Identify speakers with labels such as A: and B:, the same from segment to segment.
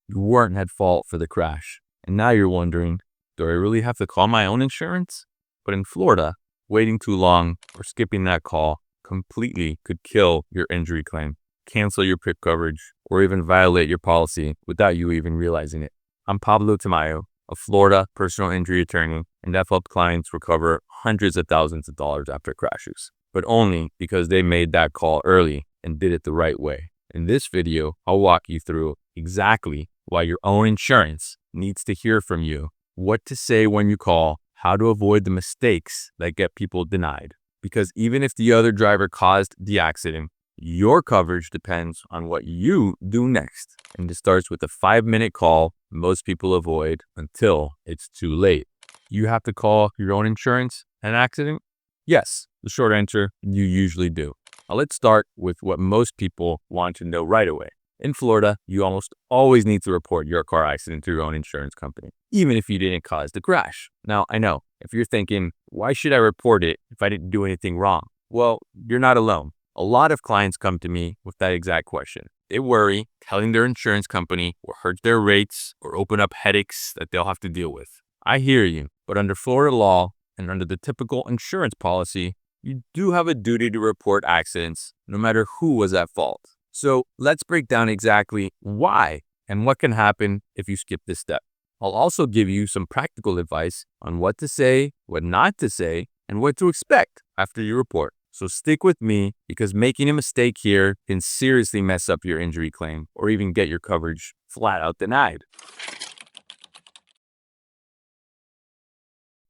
A: You weren't at fault for the crash. And now you're wondering, do I really have to call my own insurance? But in Florida, waiting too long or skipping that call completely could kill your injury claim, cancel your PIP coverage, or even violate your policy without you even realizing it. I'm Pablo Tamayo, a Florida personal injury attorney, and I've helped clients recover hundreds of thousands of dollars after crashes, but only because they made that call early and did it the right way. In this video, I'll walk you through exactly why your own insurance needs to hear from you, what to say when you call, how to avoid the mistakes that get people denied. Because even if the other driver caused the accident, your coverage depends on what you do next. And it starts with a 5-minute call most people avoid until it's too late. You have to call your own insurance an accident? Yes, the short answer, you usually do. Now let's start with what most people want to know right away. In Florida, you almost always need to report your car accident to your own insurance company, even if you didn't cause the crash. Now, I know, if you're thinking, why should I report it if I didn't do anything wrong? Well, you're not alone. A lot of clients come to me with that exact question. They worry telling their insurance company will hurt their rates or open up headaches that they'll have to deal with. I hear you, but under Florida law and under the typical insurance policy, you do have a duty to report accidents no matter who was at fault. So let's break down exactly why and what can happen if you skip this step. I'll also give you some practical advice on what to say, what not to say, and what to expect after you report. So stick with me because making a mistake here can seriously mess up your injury claim or even get your coverage flat out denied.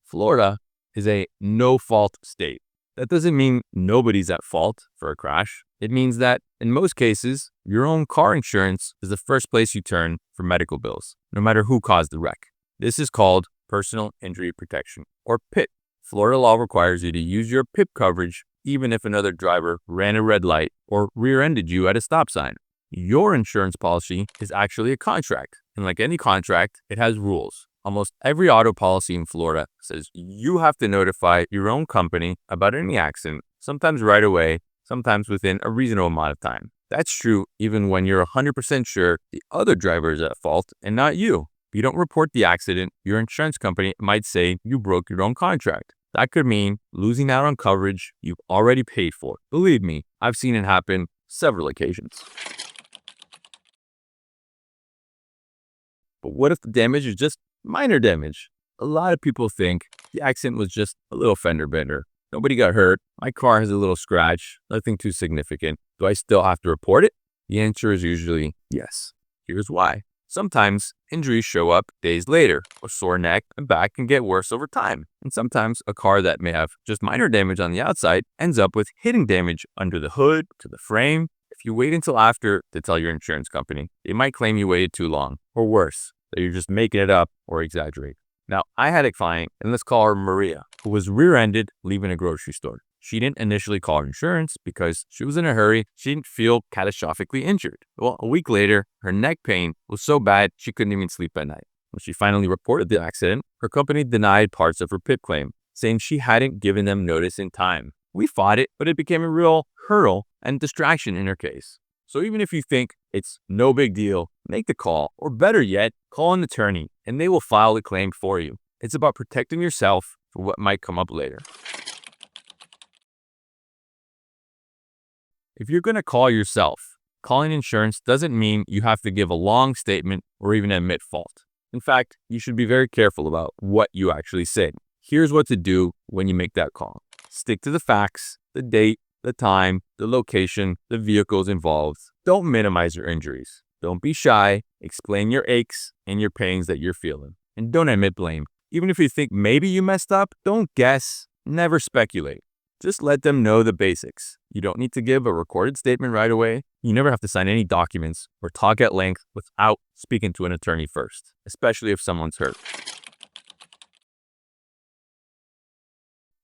A: Florida is a no-fault state. That doesn't mean nobody's at fault for a crash. It means that, in most cases, your own car insurance is the first place you turn for medical bills, no matter who caused the wreck. This is called personal injury protection, or PIP. Florida law requires you to use your PIP coverage even if another driver ran a red light or rear-ended you at a stop sign. Your insurance policy is actually a contract, and like any contract, it has rules. Almost every auto policy in Florida says you have to notify your own company about any accident, sometimes right away, sometimes within a reasonable amount of time. That's true even when you're 100% sure the other driver is at fault and not you. If you don't report the accident, your insurance company might say you broke your own contract. That could mean losing out on coverage you've already paid for. Believe me, I've seen it happen several occasions. But what if the damage is just minor damage? A lot of people think the accident was just a little fender bender. Nobody got hurt. My car has a little scratch, nothing too significant. Do I still have to report it? The answer is usually yes. Here's why. Sometimes injuries show up days later. A sore neck and back can get worse over time. And sometimes a car that may have just minor damage on the outside ends up with hidden damage under the hood, to the frame. If you wait until after to tell your insurance company, they might claim you waited too long, or worse, that you're just making it up or exaggerating. Now, I had a client, and let's call her Maria, who was rear-ended leaving a grocery store. She didn't initially call her insurance because she was in a hurry. She didn't feel catastrophically injured. Well, a week later, her neck pain was so bad she couldn't even sleep at night. When she finally reported the accident, her company denied parts of her PIP claim, saying she hadn't given them notice in time. We fought it, but it became a real hurdle and distraction in her case. So even if you think it's no big deal, make the call, or better yet, call an attorney, and they will file the claim for you. It's about protecting yourself for what might come up later. If you're going to call yourself, calling insurance doesn't mean you have to give a long statement or even admit fault. In fact, you should be very careful about what you actually say. Here's what to do when you make that call. Stick to the facts, the date, the time, the location, the vehicles involved. Don't minimize your injuries. Don't be shy. Explain your aches and your pains that you're feeling. And don't admit blame. Even if you think maybe you messed up, don't guess. Never speculate. Just let them know the basics. You don't need to give a recorded statement right away. You never have to sign any documents or talk at length without speaking to an attorney first, especially if someone's hurt.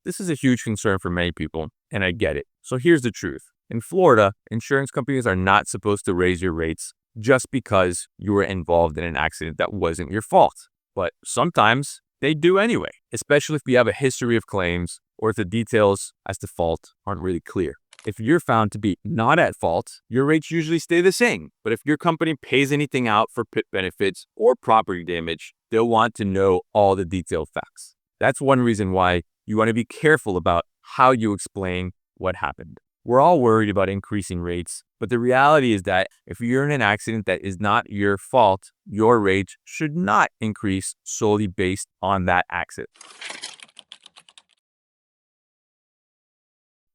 A: This is a huge concern for many people, and I get it. So here's the truth. In Florida, insurance companies are not supposed to raise your rates just because you were involved in an accident that wasn't your fault. But sometimes they do anyway, especially if you have a history of claims or if the details as to fault aren't really clear. If you're found to be not at fault, your rates usually stay the same. But if your company pays anything out for PIP benefits or property damage, they'll want to know all the detailed facts. That's one reason why you want to be careful about how you explain what happened. We're all worried about increasing rates, but the reality is that if you're in an accident that is not your fault, your rates should not increase solely based on that accident.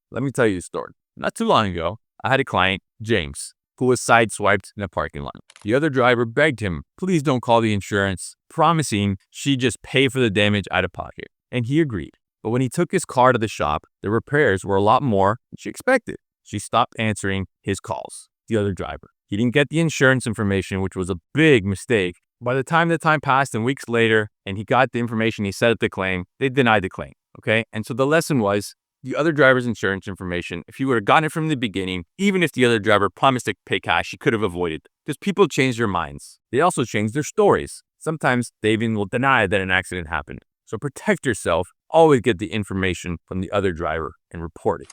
A: Let me tell you a story. Not too long ago, I had a client, James, who was sideswiped in a parking lot. The other driver begged him, please don't call the insurance, promising she'd just pay for the damage out of pocket. And he agreed. But when he took his car to the shop, the repairs were a lot more than she expected. She stopped answering his calls, the other driver. He didn't get the insurance information, which was a big mistake. By the time passed and weeks later, and he got the information he set up the claim, they denied the claim, okay? And so the lesson was, the other driver's insurance information, if you would have gotten it from the beginning, even if the other driver promised to pay cash, he could have avoided. Because people change their minds. They also change their stories. Sometimes they even will deny that an accident happened. So protect yourself. Always get the information from the other driver and report it.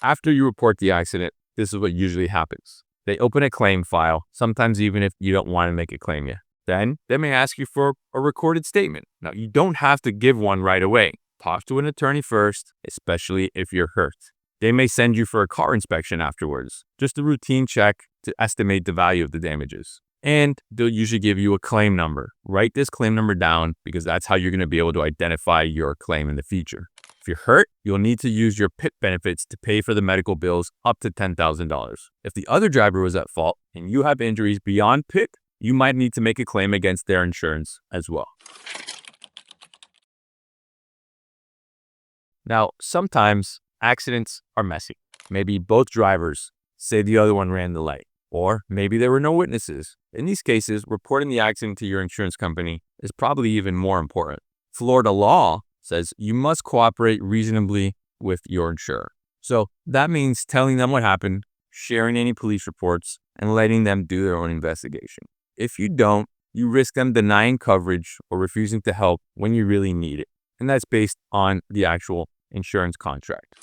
A: After you report the accident, this is what usually happens. They open a claim file, sometimes even if you don't want to make a claim yet. Then they may ask you for a recorded statement. Now, you don't have to give one right away. Talk to an attorney first, especially if you're hurt. They may send you for a car inspection afterwards, just a routine check to estimate the value of the damages. And they'll usually give you a claim number. Write this claim number down because that's how you're going to be able to identify your claim in the future. If you're hurt, you'll need to use your PIP benefits to pay for the medical bills up to $10,000. If the other driver was at fault and you have injuries beyond PIP, you might need to make a claim against their insurance as well. Now, sometimes accidents are messy. Maybe both drivers say the other one ran the light, or maybe there were no witnesses. In these cases, reporting the accident to your insurance company is probably even more important. Florida law says you must cooperate reasonably with your insurer. So that means telling them what happened, sharing any police reports, and letting them do their own investigation. If you don't, you risk them denying coverage or refusing to help when you really need it. And that's based on the actual insurance contract.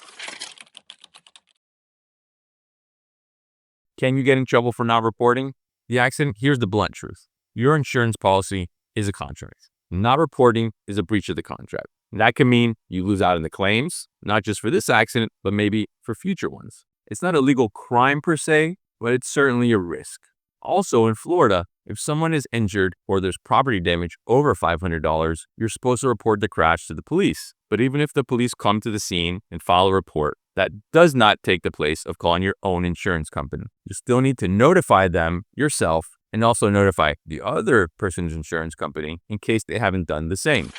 A: Can you get in trouble for not reporting the accident? Here's the blunt truth. Your insurance policy is a contract. Not reporting is a breach of the contract. And that can mean you lose out on the claims, not just for this accident, but maybe for future ones. It's not a legal crime per se, but it's certainly a risk. Also in Florida, if someone is injured or there's property damage over $500, you're supposed to report the crash to the police. But even if the police come to the scene and file a report, that does not take the place of calling your own insurance company. You still need to notify them yourself and also notify the other person's insurance company in case they haven't done the same.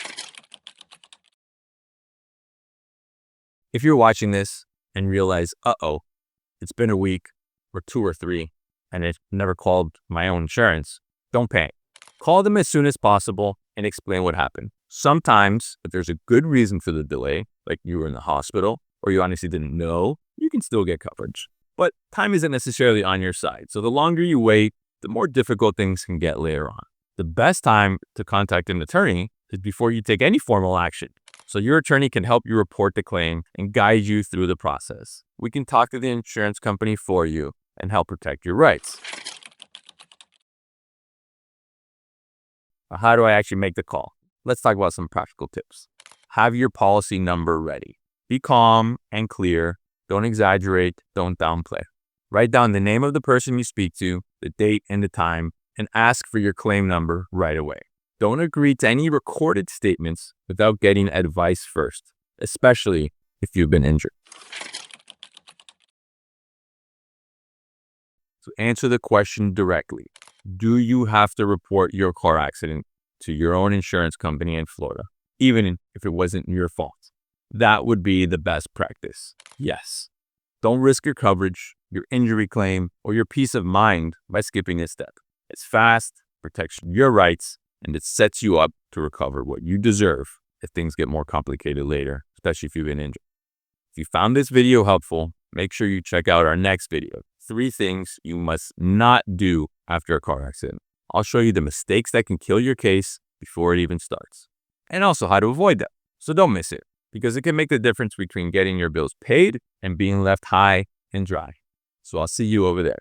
A: If you're watching this and realize, it's been a week or 2 or 3, and I've never called my own insurance, don't panic. Call them as soon as possible and explain what happened. Sometimes, if there's a good reason for the delay, like you were in the hospital or you honestly didn't know, you can still get coverage. But time isn't necessarily on your side. So the longer you wait, the more difficult things can get later on. The best time to contact an attorney is before you take any formal action. So your attorney can help you report the claim and guide you through the process. We can talk to the insurance company for you and help protect your rights. How do I actually make the call? Let's talk about some practical tips. Have your policy number ready. Be calm and clear. Don't exaggerate. Don't downplay. Write down the name of the person you speak to, the date and the time, and ask for your claim number right away. Don't agree to any recorded statements without getting advice first, especially if you've been injured. So answer the question directly. Do you have to report your car accident to your own insurance company in Florida, even if it wasn't your fault? That would be the best practice. Yes. Don't risk your coverage, your injury claim, or your peace of mind by skipping this step. It's fast, protects your rights, and it sets you up to recover what you deserve if things get more complicated later, especially if you've been injured. If you found this video helpful, make sure you check out our next video. 3 things you must not do after a car accident. I'll show you the mistakes that can kill your case before it even starts, and also how to avoid them. So don't miss it. because it can make the difference between getting your bills paid and being left high and dry. So I'll see you over there.